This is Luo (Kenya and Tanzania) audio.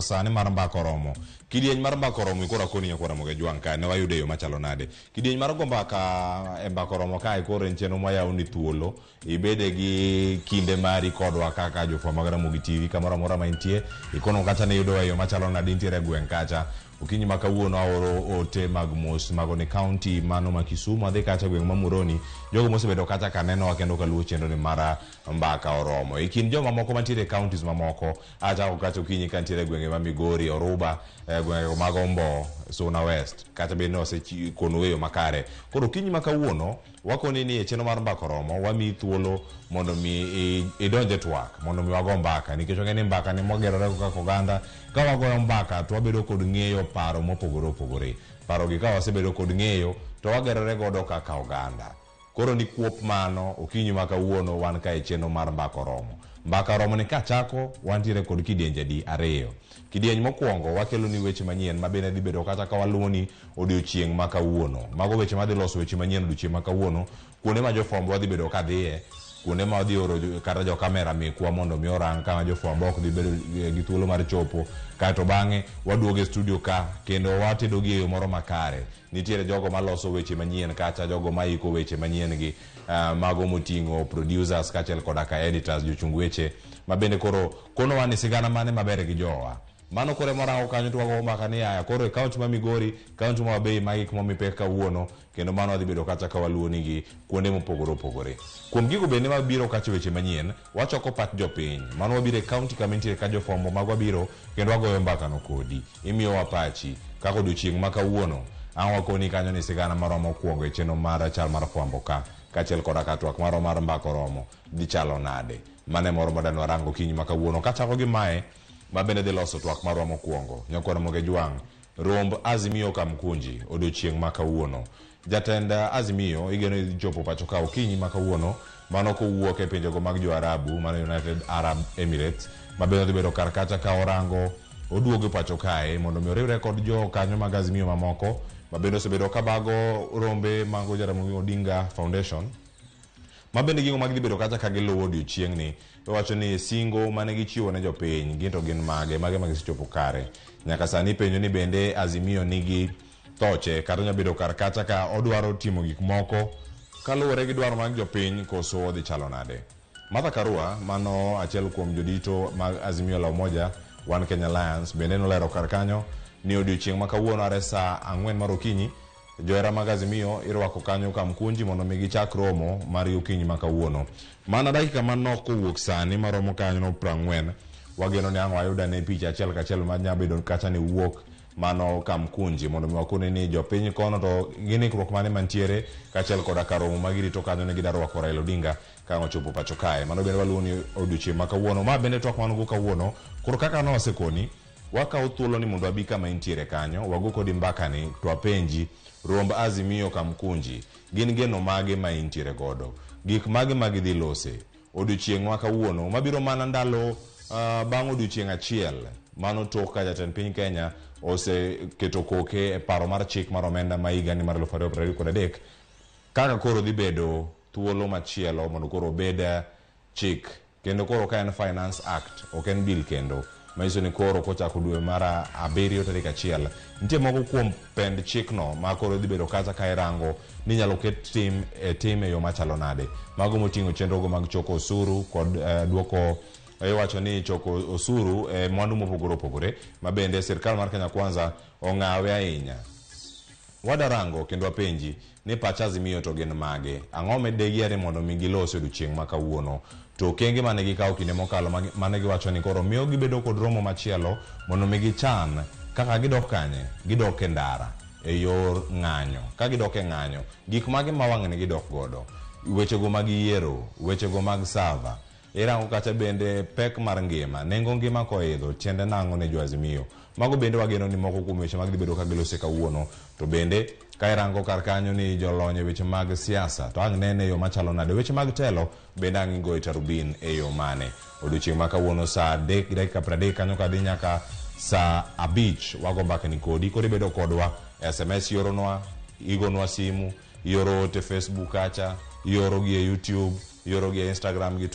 sani mar mbako romo. Kidieny mar mbako romo ikora koni yakora moge juang ka ne wayude yo machalo nade. Kidieny mar go mbaka e mbako romo ka ikora en chenro ma yaw ni thuolo ibede gi kinde mari kodwa kaka jofwambo mag Ramogi TV kamoro amora ma intie ikono kacha ne yudo yo machalo nade intiere gweng kacha. Ukinyi ma kawuono aoro ote mag mos mago ni county mano ma Kisumu adhi kacha gweng ma Muroni jogo mosebedo kacha kaneno kendo kaluwo chenro ni mara mbaka oromo. Ikin joma moko mantiere counties mamoko acha kacha ukinyi kantiere gwenge ma Migori, Oruba, gwenge mag Ombo, Suna West kacha bende osekono weyo makare. Koro ukinyi ma kawuono wakoni ni chenro mar mbaka oromo wami thuolo mondo mi idonje twak mondo mi wago mbaka nikech ngeni mbaka ni mogerore kaka oganda ka wagoyo mbaka to wabedo kod ng'eyo paro mopogore opogore. Paro gi ka wasebedo kod ng'eyo to wagerore godo kaka oganda. Koro ni kuop mano ukinyi ma kawuono wan ka e chenro mar mbaka oromo. Mbaka oromo ni kachako wantiere kod kidienje di ariyo. Kidieny mokwongo wakelo ni weche manyien mabende dhi bedo kata ka waluwo ni odiochieng' ma kawuono. Mago weche madhi loso weche manyien odiochieng' ma kawuono kuonde ma jofwambo wadhi bedo ka dhiye kuonde ma wadhi oro kata jo kamera mekwa mondo mi orang kama jofwambo ok dhi bedo gi thuolo mar chopo kato bang'e waduoge studio ka kendo watedo gi yo moro makare. Nitiere jogo maloso weche manyien kacha jogo maiko weche manyien gi mago moting'o producers kaachiel koda ka editors jochung weche mabende koro kono wan sigana mane maber gi jowa. Mano kore morango kanyo tuwago mbaka ni aya koro e kaunti ma Migori, kaunti ma Wabei magik momipek kawuono kendo mano wadhi bedo kacha ka waluwo nigi kuonde mopogore opogore. Kuom gigo bende mabiro kacha weche manyien wachoko pat jopiny mano wabiro e kaunti kama intiere ka jofwambo mag wabiro kendo wagoyo mbaka no kodi imiyo wapachi kako odiochieng' ma kawuono ang' wakoni kanyo ni sigana maro mokwongo e chenro mar chal mar fwambo ka kaachiel koda ka twak maro mar mbaka oromo dhi chalo nade. Mane moro modano warango kinyi ma kawuono kachako gi mae mabende dhi loso twak marwa mokwongo nyakwana moge juang' romb Azimio Kamkunji odiochieng' ma kawuono. Jatend Azimio igeno idhi chopo pacho ka okinyi ma kawuono mano kowuok e pinjego mag jo Arabu mano United Arab Emirates mabende dhi bedo kar kacha ka orango oduogo pacho kae mondo mi oriwre kod jo kanyo mag Azimio mamoko mabende osebedo ka bago rombe mago Jaramogi Odinga Foundation mabende gingo mag dhi bedo kacha ka giluwo odiochieng' ni wacho ni singo mane gichiwo ne jopiny ginto gin mage magisechopo kare. Nyaka sani penjo ni bende Azimio nigi toche kata nyabedo kar kacha ka odwaro timo gik moko kaluwore gi dwaro mag jopiny koso odhi chalo nade. Martha Karua mano achiel kuom jodito mag Azimio la Umoja One Kenya Alliance bende nolero kar kanyo ni odiochieng' ma kawuono are saa 4 mar okinyi johera mag Azimio irwako kanyo Kamkunji mondo mi gichak romo mar okinyi ma kawuono. Mana dakika manok kowuok sani maromo kanyo no 40 wageno ni ang' wayuda ne picha achiel kachiel ma nyabedo kacha ni wuok mano Kamkunji mondo mi wakone ni jopiny kono to ginikruok mane mantiere kaachiel koda ka romo magirito kanyo ne gidwa rwako Raila Odinga ka ochopo pacho kae. Mano bende waluwo ni odiochieng' ma kawuono ma bende twak mano go kawuono koro kaka no wasekoni wakawo thuolo ni mondo wabi kama intiere kanyo wago kodi mbaka ni to apenji romb Azimio Kamkunji gin geno mage ma intiere godo gik mage magidhi lose odiochieng' ma kawuono mabiro mana ndalo bang' odiochieng' achiel mano tok ka jatend piny Kenya oseketo koke e paro mar chik mar omenda ma higa ni mar 2023 kaka koro dhi bedo thuolo machielo mondo koro obed chik kendo koro ka en Finance Act ok en bill kendo maiso ni koro kochako dwe mar 7 tarik 1 nitie moko kuom pend chikno ma koro dhi bedo kacha ka irango ni nyalo ket tim e yo machalo nade mago moting'o chenrogo mag choko osuru kod duoko wacho ni choko osuru mwandu mopogore opogore mabende sirkal mar Kenya Kwanza ong'awe ahinya. Wadarango kendo wapenji ni pach Azimio to gin mage ang'o medegiare mondo mi gilos odiochieng' ma kawuono to kenge mane gikawo kinde mokalo mane giwacho ni koro miyo gibedo kod romo machielo mondo mi gichan kaka gidok kanye gidok e ndara e yor ng'anyo. Ka gidok e ng'anyo gik mage ma wang' ne gidok godo wechego mag yiero wechego mag sava irango kacha bende pek mar ngima nengo ngima koidho tiende nang'o ne jo Azimio mago bende wageno ni moko kuom weche mag dhi bedo ka gilose kawuono to bende ka irango kar kanyo ni jolony weche mag siasa to ang' nene yo machalo nade weche mag telo bende ang' ingo itarubin e yo mane. Odiochieng' ma kawuono saa 3:30 kanyo kadhi nyaka saa 5 wago mbaka ni kodi bedo kodwa SMS yoronwa igonwa simu ioro ote Facebook kacha ioro gi e YouTube ioro gi e Instagram gi